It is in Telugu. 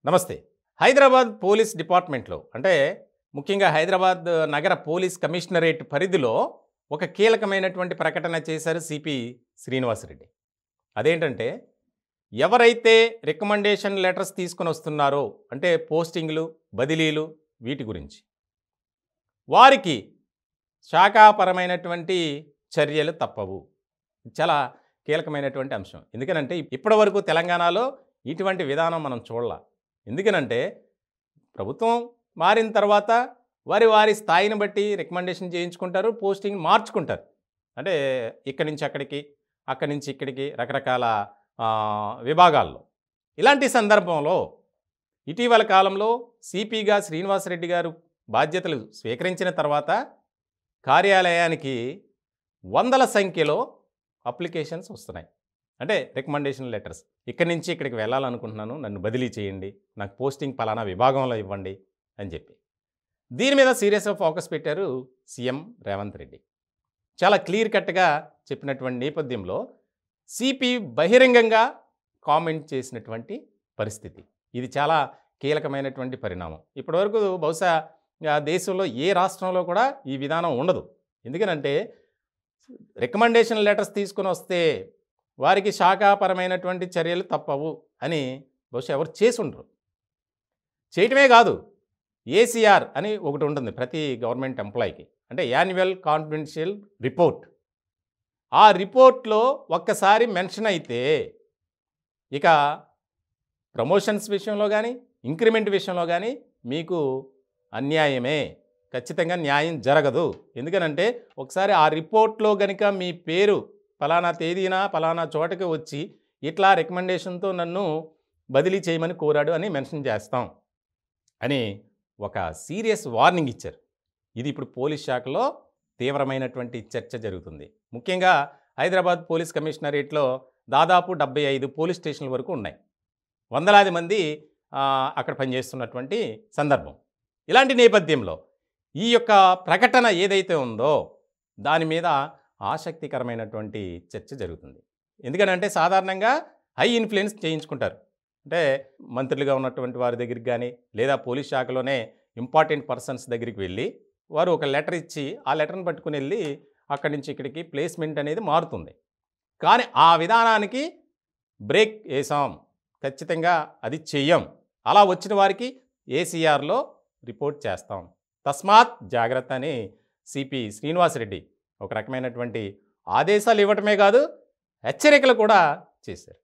నమస్తే. హైదరాబాద్ పోలీస్ డిపార్ట్మెంట్‌లో అంటే ముఖ్యంగా హైదరాబాద్ నగర పోలీస్ కమిషనరేట్ పరిధిలో ఒక కీలకమైనటువంటి ప్రకటన చేశారు సిపి శ్రీనివాసరెడ్డి. అదేంటంటే ఎవరైతే రికమెండేషన్ లెటర్స్ తీసుకొనొస్తున్నారో అంటే పోస్టింగ్‌లు, బదిలీలు వీటి గురించి వారికి శాఖాపరమైనటువంటి చర్యలు తప్పవు. చాలా కీలకమైనటువంటి అంశం. ఎందుకనంటే ఇప్పటివరకు తెలంగాణలో ఇటువంటి విధానం మనం చూడల. ఎందుకనంటే ప్రభుత్వం మారిన తర్వాత వారి స్థాయిని బట్టి రికమెండేషన్ చేయించుకుంటారు, పోస్టింగ్ మార్చుకుంటారు. అంటే ఇక్కడి నుంచి అక్కడికి, అక్కడి నుంచి ఇక్కడికి రకరకాల విభాగాల్లో. ఇలాంటి సందర్భంలో ఇటీవల కాలంలో సిపిగా శ్రీనివాసరెడ్డి గారు బాధ్యతలు స్వీకరించిన తర్వాత కార్యాలయానికి వందల సంఖ్యలో అప్లికేషన్స్ వస్తున్నాయి. అంటే రికమెండేషన్ లెటర్స్. ఇక్కడి నుంచి ఇక్కడికి వెళ్ళాలనుకుంటున్నాను, నన్ను బదిలీ చేయండి, నాకు పోస్టింగ్ పలానా విభాగంలో ఇవ్వండి అని చెప్పి. దీని మీద సీరియస్గా ఫోకస్ పెట్టారు సీఎం రేవంత్ రెడ్డి. చాలా క్లియర్ కట్గా చెప్పినటువంటి నేపథ్యంలో సిపి బహిరంగంగా కామెంట్ చేసినటువంటి పరిస్థితి. ఇది చాలా కీలకమైనటువంటి పరిణామం. ఇప్పటివరకు బహుశా దేశంలో ఏ రాష్ట్రంలో కూడా ఈ విధానం ఉండదు. ఎందుకనంటే రికమెండేషన్ లెటర్స్ తీసుకుని వస్తే వారికి శాఖాపరమైనటువంటి చర్యలు తప్పవు అని బహుశా ఎవరు చేసి ఉండరు. చేయటమే కాదు, ఏసీఆర్ అని ఒకటి ఉంటుంది ప్రతి గవర్నమెంట్ ఎంప్లాయీకి. అంటే యాన్యువల్ కాన్ఫిడెన్షియల్ రిపోర్ట్. ఆ రిపోర్ట్లో ఒక్కసారి మెన్షన్ అయితే ఇక ప్రమోషన్స్ విషయంలో కానీ, ఇంక్రిమెంట్ విషయంలో కానీ మీకు అన్యాయమే. ఖచ్చితంగా న్యాయం జరగదు. ఎందుకనంటే ఒకసారి ఆ రిపోర్ట్లో కనుక మీ పేరు పలానా తేదీన పలానా చోటకి వచ్చి ఇట్లా రికమెండేషన్తో నన్ను బదిలీ చేయమని కోరాడు అని మెన్షన్ చేస్తాం అని ఒక సీరియస్ వార్నింగ్ ఇచ్చారు. ఇది ఇప్పుడు పోలీస్ శాఖలో తీవ్రమైనటువంటి చర్చ జరుగుతుంది. ముఖ్యంగా హైదరాబాద్ పోలీస్ కమిషనరేట్లో దాదాపు 75 పోలీస్ స్టేషన్ల వరకు ఉన్నాయి. వందలాది మంది అక్కడ పనిచేస్తున్నటువంటి సందర్భం. ఇలాంటి నేపథ్యంలో ఈ యొక్క ప్రకటన ఏదైతే ఉందో దాని మీద ఆసక్తికరమైనటువంటి చర్చ జరుగుతుంది. ఎందుకనంటే సాధారణంగా హై ఇన్ఫ్లుయెన్స్ చేయించుకుంటారు. అంటే మంత్రులుగా ఉన్నటువంటి వారి దగ్గరికి కానీ లేదా పోలీస్ శాఖలోనే ఇంపార్టెంట్ పర్సన్స్ దగ్గరికి వెళ్ళి వారు ఒక లెటర్ ఇచ్చి ఆ లెటర్ని పట్టుకుని వెళ్ళి అక్కడి నుంచి ఇక్కడికి ప్లేస్మెంట్ అనేది మారుతుంది. కానీ ఆ విధానానికి బ్రేక్ వేసాం, ఖచ్చితంగా అది చెయ్యం. అలా వచ్చిన వారికి ఏసీఆర్లో రిపోర్ట్ చేస్తాం, తస్మాత్ జాగ్రత్త అని సిపి శ్రీనివాసరెడ్డి ఒక రకమైనటువంటి ఆదేశాలు ఇవ్వటమే కాదు, హెచ్చరికలు కూడా చేశారు.